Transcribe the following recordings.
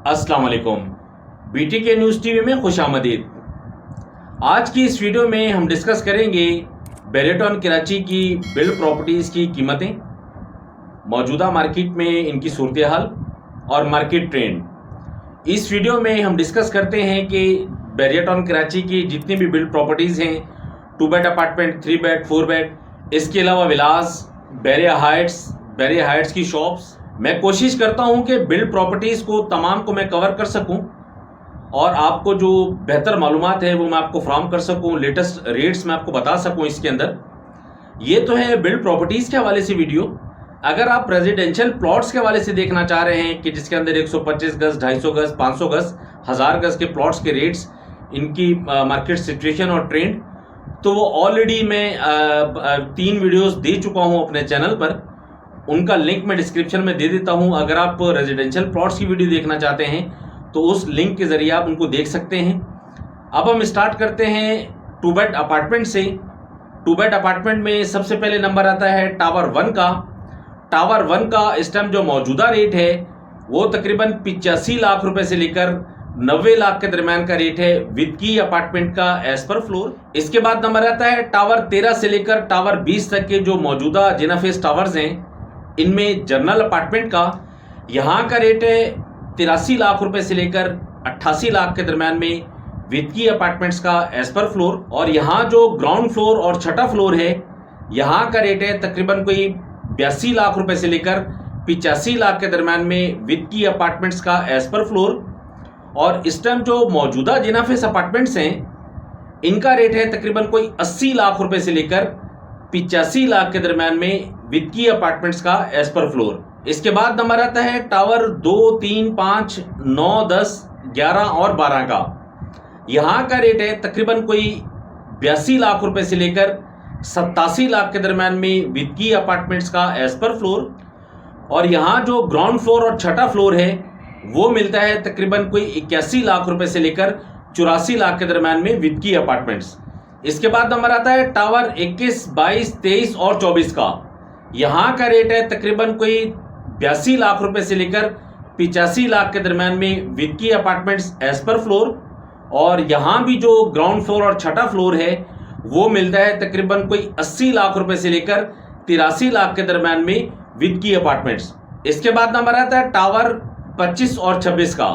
अस्सलाम वालेकुम। BTK news TV में खुशामदीद। आज की इस वीडियो में हम डिस्कस करेंगे बेरेटॉन कराची की बिल्ड प्रॉपर्टीज़ की कीमतें, मौजूदा मार्केट में इनकी सूरत हाल और मार्केट ट्रेंड। इस वीडियो में हम डिस्कस करते हैं कि बेरेटॉन कराची की जितनी भी बिल्ड प्रॉपर्टीज़ हैं, 2 बेड अपार्टमेंट, 3 बेड, 4 बेड, इसके अलावा विलास, बैरिया हाइट्स की शॉप्स, मैं कोशिश करता हूं कि बिल्ड प्रॉपर्टीज़ को तमाम को मैं कवर कर सकूं और आपको जो बेहतर मालूमात है वो मैं आपको फराहम कर सकूं, लेटेस्ट रेट्स मैं आपको बता सकूं। इसके अंदर ये तो है बिल्ड प्रॉपर्टीज़ के हवाले से वीडियो। अगर आप रेजिडेंशियल प्लॉट्स के हवाले से देखना चाह रहे हैं कि जिसके अंदर 125 गज, 250 गज, 500 गज, 1000 गज के प्लॉट्स के रेट्स, इनकी मार्केट सिचुएशन और ट्रेंड, तो वो ऑलरेडी मैं 3 वीडियोस दे चुका हूं अपने चैनल पर। उनका लिंक मैं डिस्क्रिप्शन में दे देता हूं। अगर आप रेजिडेंशियल प्लॉट्स की वीडियो देखना चाहते हैं तो उस लिंक के ज़रिए आप उनको देख सकते हैं। अब हम स्टार्ट करते हैं 2 बेड अपार्टमेंट से। 2 बेड अपार्टमेंट में सबसे पहले नंबर आता है टावर 1 का। टावर 1 का इस टाइम जो मौजूदा रेट है वो तकरीबन 85 लाख रुपए से लेकर 90 लाख के दरमियान का रेट है विद की अपार्टमेंट का एज पर फ्लोर। इसके बाद नंबर आता है टावर 13 से लेकर टावर 20 तक के जो मौजूदा जिना फेस टावर्स हैं, इनमें जनरल अपार्टमेंट का यहाँ का रेट है 83 लाख रुपए से लेकर 88 लाख के दरमियान में विद की अपार्टमेंट्स का एज पर फ्लोर। और यहाँ जो ग्राउंड फ्लोर और छठा फ्लोर है, यहाँ का रेट है तकरीबन कोई 82 लाख रुपए से लेकर 85 लाख के दरमियान में विद की अपार्टमेंट्स का एज पर फ्लोर। और इस टाइम जो मौजूदा जिना फेस अपार्टमेंट्स हैं, इनका रेट है तकरीबन कोई 80 लाख रुपए से लेकर 85 लाख के दरमियान में विद की अपार्टमेंट्स का एज पर फ्लोर। इसके बाद नंबर आता है टावर 2, 3, 5, 9, 10, 11 और 12 का। यहाँ का रेट है तकरीबन कोई 82 लाख रुपए से लेकर 87 लाख के दरमियान में विद की अपार्टमेंट्स का एज पर फ्लोर। और यहाँ जो ग्राउंड फ्लोर और छठा फ्लोर है वो मिलता है तकरीबन कोई 81 लाख रुपए से लेकर 84 लाख के दरमियान में विद की अपार्टमेंट्स। इसके बाद नंबर आता है टावर 21, 22, 23 और 24 का। यहाँ का रेट है तकरीबन कोई 82 लाख रुपए से लेकर 85 लाख के दरमियान में विद की अपार्टमेंट्स एज पर फ्लोर। और यहाँ भी जो ग्राउंड फ्लोर और छठा फ्लोर है वो मिलता है तकरीबन कोई 80 लाख रुपए से लेकर 83 लाख के दरमियान में विद की अपार्टमेंट्स। इसके बाद नंबर आता है टावर 25 और 26 का।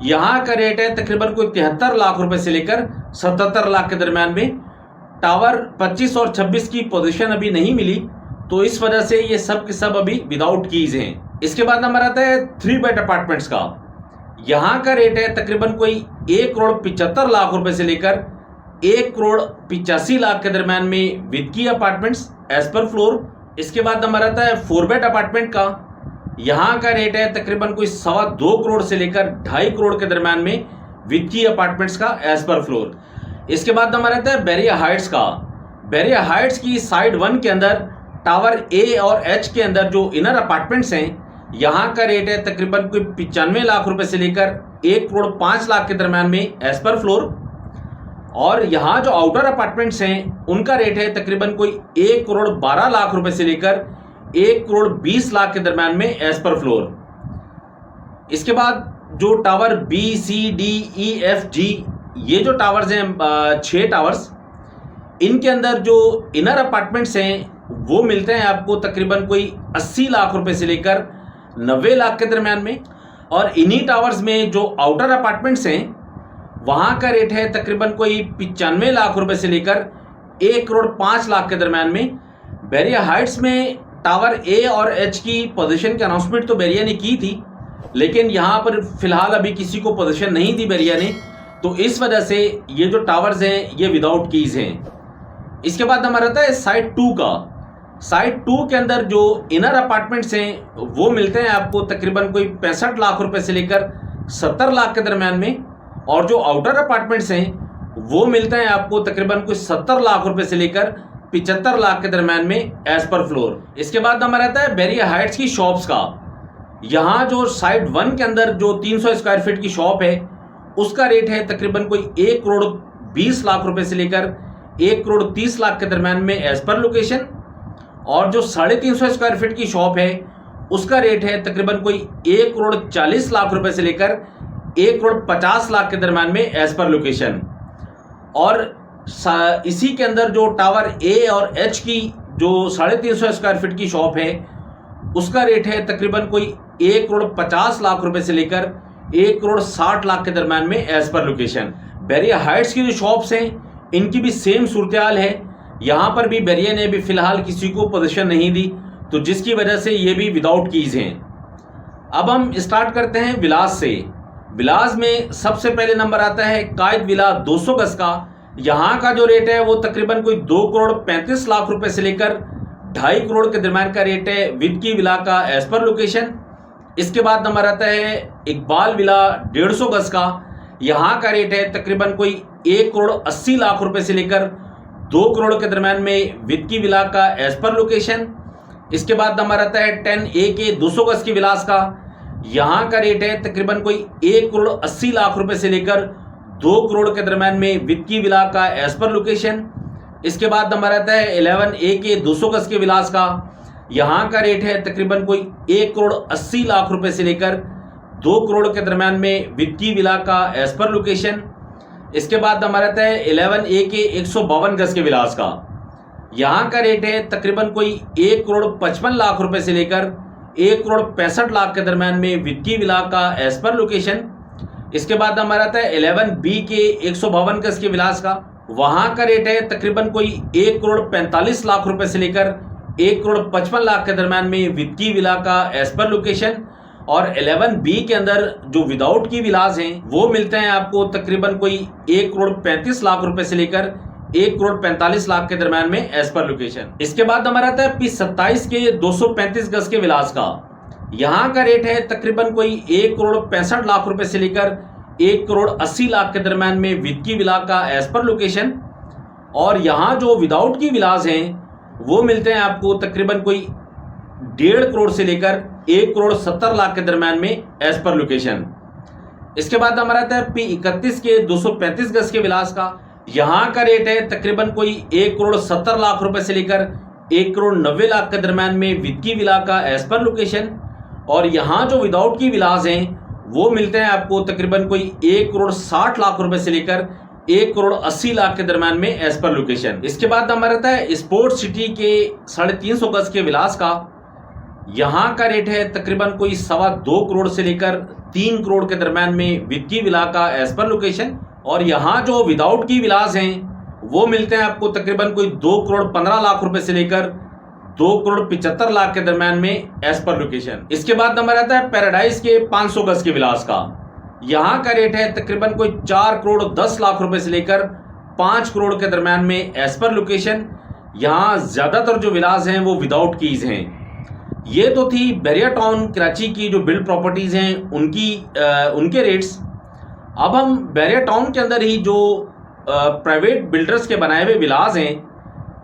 यहाँ का रेट है तकरीबन कोई 73 लाख रुपए से लेकर 77 लाख के दरमियान में। टावर 25 और 26 की पोजीशन अभी नहीं मिली, तो इस वजह से ये सब के सब अभी विदाउट कीज हैं। इसके बाद नंबर आता है 3 बेड अपार्टमेंट्स का। यहाँ का रेट है तकरीबन कोई 1 करोड़ 75 लाख रुपए से लेकर 1 करोड़ 85 लाख के दरमियान में विद की अपार्टमेंट्स एज पर फ्लोर। इसके बाद नंबर आता है 4 बेड अपार्टमेंट का। यहाँ का रेट है तकरीबन कोई 2.25 करोड़ से लेकर 2.5 करोड़ के दरमियान में विद की अपार्टमेंट्स का एज पर फ्लोर। इसके बाद नंबर आता है बैरिया हाइट्स का। बैरिया हाइट्स की साइड 1 के अंदर टावर ए और एच के अंदर जो इनर अपार्टमेंट्स हैं, यहाँ का रेट है तकरीबन कोई 95 लाख रुपए से लेकर 1 करोड़ 5 लाख के दरमियान में एज पर फ्लोर। और यहाँ जो आउटर अपार्टमेंट्स हैं उनका रेट है तकरीबन कोई 1 करोड़ 12 लाख रुपए से लेकर 1 करोड़ 20 लाख के दरमियान में एज पर फ्लोर। इसके बाद जो टावर बी, सी, डी, ई, एफ, जी, ये जो टावर्स हैं 6 टावर्स, इनके अंदर जो इनर अपार्टमेंट्स हैं वो मिलते हैं आपको तकरीबन कोई 80 लाख रुपए से लेकर 90 लाख के दरमियान में। और इन्हीं टावर्स में जो आउटर अपार्टमेंट्स हैं वहाँ का रेट है तकरीबन कोई 95 लाख रुपए से लेकर 1 करोड़ 5 लाख के दरमियान में। बैरिया हाइट्स में टावर ए और एच की पोजीशन की अनाउंसमेंट तो बैरिया ने की थी, लेकिन यहाँ पर फिलहाल अभी किसी को पोजीशन नहीं दी बैरिया ने, तो इस वजह से ये जो टावर्स हैं ये विदाउट कीज हैं। इसके बाद नंबर आता है साइड 2 का। साइड 2 के अंदर जो इनर अपार्टमेंट्स हैं वो मिलते हैं आपको तकरीबन कोई 65 लाख रुपए से लेकर 70 लाख के दरमियान में। और जो आउटर अपार्टमेंट्स हैं वो मिलते हैं आपको तकरीबन कोई 70 लाख रुपए से लेकर 75 लाख के दरमियान में एज पर फ्लोर। इसके बाद नंबर आता है बैरिया हाइट्स की शॉप्स का। यहाँ जो साइड 1 के अंदर जो 300 स्क्वायर फीट की शॉप है उसका रेट है तकरीबन कोई 1 करोड़ 20 लाख रुपए से लेकर 1 करोड़ 30 लाख के दरमियान में एज पर लोकेशन। और जो 350 स्क्वायर फीट की शॉप है उसका रेट है तकरीबन कोई 1 करोड़ 40 लाख रुपए से लेकर 1,50,00,000 के दरम्यान में एज पर लोकेशन। और इसी के अंदर जो टावर ए और एच की जो 350 स्क्वायर फीट की शॉप है उसका रेट है तकरीबन कोई 1,50,00,000 रुपए से लेकर 1,60,00,000 के दरम्यान में as per location. Bairiya Heights की जो शॉप्स हैं इनकी भी सेम सूरत हाल है। यहाँ पर भी बैरिया ने भी फिलहाल किसी को पोजीशन नहीं दी, तो जिसकी वजह से ये भी विदाउट कीज हैं। अब हम स्टार्ट करते हैं विलास से। विलास में सबसे पहले नंबर आता है कायद विला 200 गज का। यहाँ का जो रेट है वो तकरीबन कोई 2,35,00,000 रुपए से लेकर 2.5 करोड़ के दरम्यान का रेट है विद की विला का एज पर लोकेशन। इसके बाद नंबर आता है इकबाल विला 150 गज का। यहाँ का रेट है तकरीबन कोई 1,80,00,000 रुपए से लेकर 2 करोड़ के दरम्यान में विद की विला का एज पर लोकेशन। इसके बाद नंबर आता है 10A के 200 गज की विलास का। यहाँ का रेट है तकरीबन कोई 1,80,00,000 रुपए से लेकर 2 करोड़ के दरम्यान में विद की विला का एज पर लोकेशन। इसके बाद नंबर आता है 11A के 200 गज के विलास का। यहाँ का रेट है तकरीबन कोई 1,80,00,000 रुपए से लेकर 2 करोड़ के दरम्यान में विद की विला का एज पर लोकेशन। इसके बाद नंबर आता है 11A के 152 गज के विलास का। यहाँ का रेट है तकरीबन कोई 1,55,00,000 रुपए से लेकर 1,65,00,000 के दरम्यान में विद की विला का एज पर लोकेशन। इसके बाद नंबर आता है 11B के 152 गज के विलास का। वहाँ का रेट है तकरीबन कोई 1,45,00,000 रुपए से लेकर 1,55,00,000 के दरम्यान में विद की विला का एज पर लोकेशन। और 11B के अंदर जो विदाउट की विलास हैं वो मिलते हैं आपको तकरीबन कोई 1,35,00,000 रुपए से लेकर 1,45,00,000 के दरम्यान में एज पर लोकेशन। इसके बाद नंबर आता है P27 के 235 गज के विलास का। यहाँ का रेट है तकरीबन कोई 1,65,00,000 रुपए से लेकर 1,80,00,000 के दरम्यान में विद की विला का एज पर लोकेशन। और यहाँ जो विदाउट की विलास हैं वो मिलते हैं आपको तकरीबन कोई 1.5 करोड़ से लेकर 1,70,00,000 के दरम्यान में एज पर लोकेशन। इसके बाद नंबर आता है P31 के 235 गज के विलास का। यहाँ का रेट है तकरीबन कोई 1,70,00,000 रुपए से लेकर 1,90,00,000 के दरम्यान में विद की विला का एज पर लोकेशन। और यहाँ जो विदाउट की विलास हैं वो मिलते हैं आपको तकरीबन कोई 1,60,00,000 रुपए से लेकर 1,80,00,000 के दरम्यान में एज पर लोकेशन। इसके बाद नंबर आता है स्पोर्ट सिटी के 350 गज के विलास का। यहाँ का रेट है तकरीबन कोई 2.25 करोड़ से लेकर 3 करोड़ के दरम्यान में विद की विला का एज पर लोकेशन। और यहाँ जो विदाउट की विलास हैं वो मिलते हैं आपको तकरीबन कोई 2,15,00,000 रुपए से लेकर 2,75,00,000 के दरम्यान में एज पर लोकेशन। इसके बाद नंबर आता है पैराडाइज के 500 गज के विलास का। यहाँ का रेट है तकरीबन कोई 4,10,00,000 रुपए से लेकर 5 करोड़ के दरम्यान में एज पर लोकेशन। यहाँ ज़्यादातर जो विलास हैं वो विदाउट कीज हैं। ये तो थी बैरिया टाउन कराची की जो बिल्ड प्रॉपर्टीज़ हैं उनके रेट्स। अब हम बैरिया टाउन के अंदर ही जो प्राइवेट बिल्डर्स के बनाए हुए विलास हैं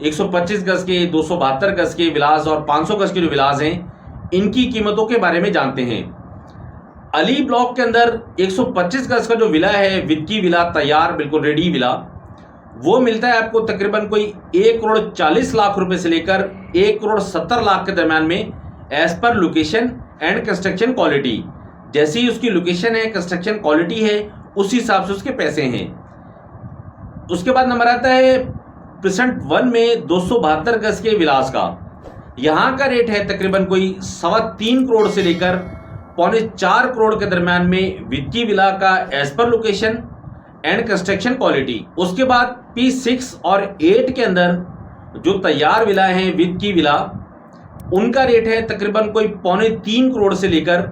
125 गज के, 272 गज के विलास और 500 गज के जो विलास हैं इनकी कीमतों के बारे में जानते हैं। अली ब्लॉक के अंदर 125 गज का जो विला है विद की विला तैयार बिल्कुल रेडी विला वो मिलता है आपको तकरीबन कोई 1,40,00,000 रुपए से लेकर 1,70,00,000 के दरम्यान में as per location and construction quality. जैसी उसकी लोकेशन है, कंस्ट्रक्शन क्वालिटी है, उस हिसाब से उसके पैसे हैं। उसके बाद नंबर आता है प्रेजेंट 1 में 272 गज के विलास का। यहाँ का रेट है तकरीबन कोई 3.25 करोड़ से लेकर 3.25 करोड़ के दरम्यान में विद की विला का as per location and construction quality. उसके बाद P6 और 8 के अंदर जो तैयार विला हैं विद की विला उनका रेट है तकरीबन कोई 3.25 करोड़ से लेकर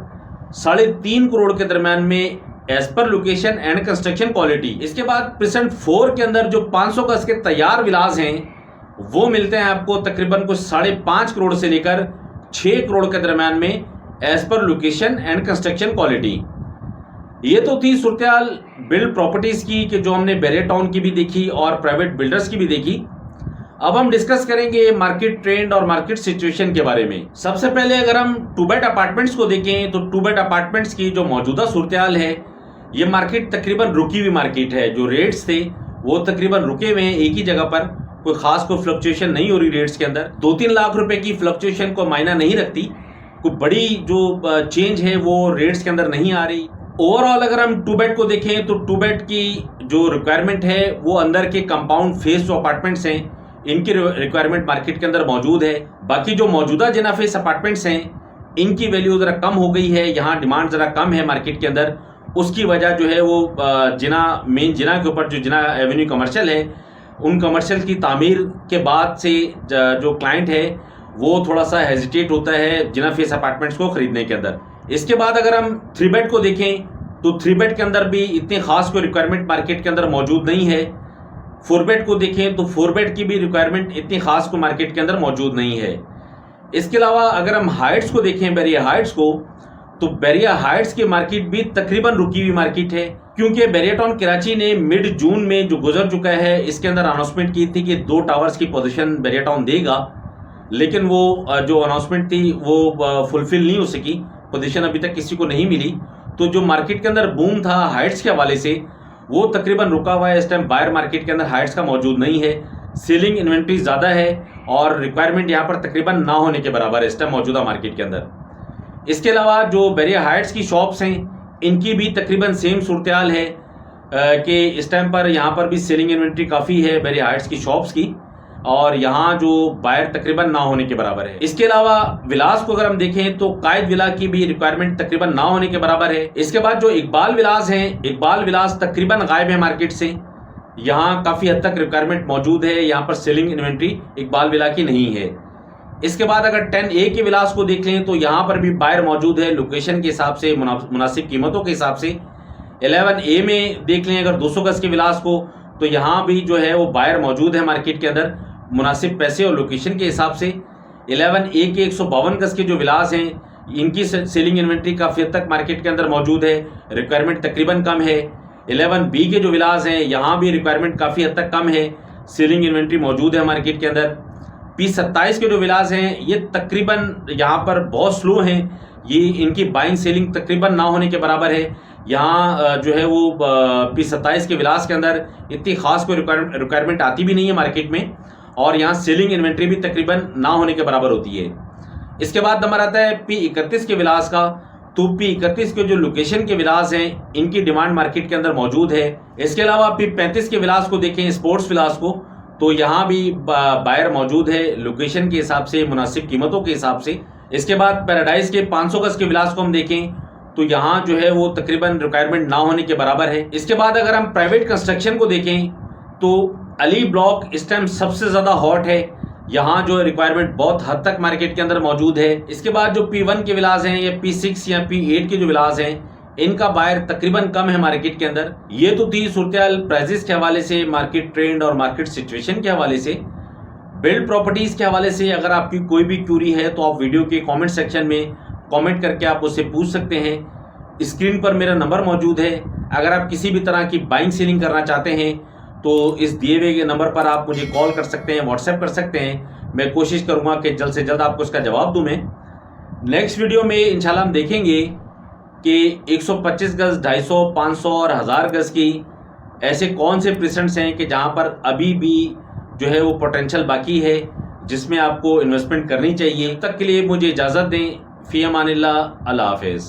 3.5 करोड़ के दरम्यान में as per location and construction quality. इसके बाद प्रेजेंट 4 के अंदर जो 500 गज के तैयार विलास हैं वो मिलते हैं आपको तकरीबन कुछ 5.5 करोड़ से लेकर 6 करोड़ के दरम्यान में as per location and construction quality. ये तो थी सूरत बिल्ड प्रॉपर्टीज़ की कि जो हमने बैरिया टाउन की भी देखी और प्राइवेट बिल्डर्स की भी देखी। अब हम डिस्कस करेंगे मार्केट ट्रेंड और मार्केट सिचुएशन के बारे में। सबसे पहले अगर हम 2 बेड अपार्टमेंट्स को देखें तो 2 बेड अपार्टमेंट्स की जो मौजूदा सूरत हाल है ये मार्केट तकरीबन रुकी हुई मार्केट है। जो रेट्स थे वो तकरीबन रुके हुए हैं एक ही जगह पर, कोई खास कोई फ्लक्चुएशन नहीं हो रही रेट्स के अंदर। 2-3 लाख रुपए की फ्लक्चुएशन को मायना नहीं रखती, कोई बड़ी जो चेंज है वो रेट्स के अंदर नहीं आ रही। ओवरऑल अगर हम 2 बेड को देखें तो 2 बेड की जो रिक्वायरमेंट है वो अंदर के कंपाउंड फेस जो अपार्टमेंट्स हैं इनकी रिक्वायरमेंट मार्केट के अंदर मौजूद है। बाकी जो मौजूदा जिना फेस अपार्टमेंट्स हैं इनकी वैल्यू ज़रा कम हो गई है, यहाँ डिमांड ज़रा कम है मार्केट के अंदर। उसकी वजह जो है वो मेन जिना के ऊपर जो जिना एवेन्यू कमर्शियल है उन कमर्शियल की तामीर के बाद से जो क्लाइंट है वो थोड़ा सा हेजिटेट होता है जिना फेस अपार्टमेंट्स को खरीदने के अंदर। इसके बाद अगर हम 3 बेड को देखें तो 3 बेड के अंदर भी इतनी खास कोई रिक्वायरमेंट मार्केट के अंदर मौजूद नहीं है। 4 बेड को देखें तो 4 बेड की भी रिक्वायरमेंट इतनी खास को मार्केट के अंदर मौजूद नहीं है। इसके अलावा अगर हम हाइट्स को देखें, बैरिया हाइट्स को, तो बैरिया हाइट्स की मार्केट भी तकरीबन रुकी हुई मार्केट है, क्योंकि बैरियाटाउन कराची ने मिड जून में जो गुजर चुका है इसके अंदर अनाउंसमेंट की थी कि 2 टावर्स की पोजीशन बैरियाटाउन देगा, लेकिन वो जो अनाउंसमेंट थी वो फुलफिल नहीं हो सकी, पोजीशन अभी तक किसी को नहीं मिली। तो जो मार्केट के अंदर बूम था हाइट्स के हवाले से वो तकरीबन रुका हुआ है। इस टाइम बायर मार्केट के अंदर हाइट्स का मौजूद नहीं है, सेलिंग इन्वेंट्री ज़्यादा है और रिक्वायरमेंट यहाँ पर तकरीबन ना होने के बराबर है इस टाइम मौजूदा मार्केट के अंदर। इसके अलावा जो बैरिया हाइट्स की शॉप्स हैं इनकी भी तकरीबन सेम सूरत हाल है कि इस टाइम पर यहाँ पर भी सेलिंग इन्वेंट्री काफ़ी है बैरिया हाइट्स की शॉप्स की, और यहाँ जो बायर तकरीबन ना होने के बराबर है। इसके अलावा विलास को अगर हम देखें तो कायद विला की भी रिक्वायरमेंट तकरीबन ना होने के बराबर है। इसके बाद जो इकबाल विलास हैं, इकबाल विलास तकरीबन गायब है मार्केट से, यहाँ काफ़ी हद तक रिक्वायरमेंट मौजूद है, यहाँ पर सेलिंग इन्वेंट्री इकबाल विला की नहीं है। इसके बाद अगर 10A के विलास को देख लें तो यहाँ पर भी बायर मौजूद है लोकेशन के हिसाब से, मुनासिब कीमतों के हिसाब से। 11A में देख लें अगर 200 गज के विलास को, तो यहाँ भी जो है वो बायर मौजूद है मार्केट के अंदर मुनासिब पैसे और लोकेशन के हिसाब से। 11A के 152 गज के जो विलास हैं इनकी सेलिंग इन्वेंट्री काफ़ी हद तक मार्केट के अंदर मौजूद है, रिक्वायरमेंट तकरीबन कम है। 11B के जो विलास हैं यहाँ भी रिक्वायरमेंट काफ़ी हद तक कम है, सेलिंग इन्वेंट्री मौजूद है मार्केट के अंदर। P27 के जो विलास हैं ये तकरीबन यहाँ पर बहुत स्लो हैं, ये इनकी बाइंग सेलिंग तकरीबन ना होने के बराबर है। यहाँ जो है वो P27 के विलास के अंदर इतनी खास कोई रिक्वायरमेंट आती भी नहीं है मार्केट में, और यहाँ सेलिंग इन्वेंट्री भी तकरीबन ना होने के बराबर होती है। इसके बाद नंबर आता है P31 के विलास का, तो P31 के जो लोकेशन के विलास हैं इनकी डिमांड मार्केट के अंदर मौजूद है। इसके अलावा P35 के विलास को देखें, स्पोर्ट्स विलास को, तो यहाँ भी बायर मौजूद है लोकेशन के हिसाब से, मुनासिब कीमतों के हिसाब से। इसके बाद पैराडाइज के 500 गज के विलास को हम देखें तो यहाँ जो है वो तकरीबन रिक्वायरमेंट ना होने के बराबर है। इसके बाद अगर हम प्राइवेट कंस्ट्रक्शन को देखें तो अली ब्लॉक इस टाइम सबसे ज़्यादा हॉट है, यहाँ जो रिक्वायरमेंट बहुत हद तक मार्केट के अंदर मौजूद है। इसके बाद जो P1 के विलास हैं या P6 या P8 के जो विलास हैं इनका बायर तकरीबन कम है मार्केट के अंदर। ये तो थी सूरत प्राइजेस के हवाले से, मार्केट ट्रेंड और मार्केट सिचुएशन के हवाले से। बिल्ड प्रॉपर्टीज़ के हवाले से अगर आपकी कोई भी क्यूरी है तो आप वीडियो के कमेंट सेक्शन में कमेंट करके आप उससे पूछ सकते हैं। स्क्रीन पर मेरा नंबर मौजूद है, अगर आप किसी भी तरह की बाइंग सेलिंग करना चाहते हैं तो इस दिए हुए नंबर पर आप मुझे कॉल कर सकते हैं, व्हाट्सएप कर सकते हैं। मैं कोशिश करूँगा कि जल्द से जल्द आपको इसका जवाब दूँ। मैं नेक्स्ट वीडियो में इंशाल्लाह हम देखेंगे कि 125 गज, 250, 500 और 1000 गज की ऐसे कौन से प्रेसेंट्स हैं कि जहाँ पर अभी भी जो है वो पोटेंशियल बाकी है जिसमें आपको इन्वेस्टमेंट करनी चाहिए। तब तक के लिए मुझे इजाज़त दें। फ़ी अमानिल्लाह, अल्लाह हाफ़िज़।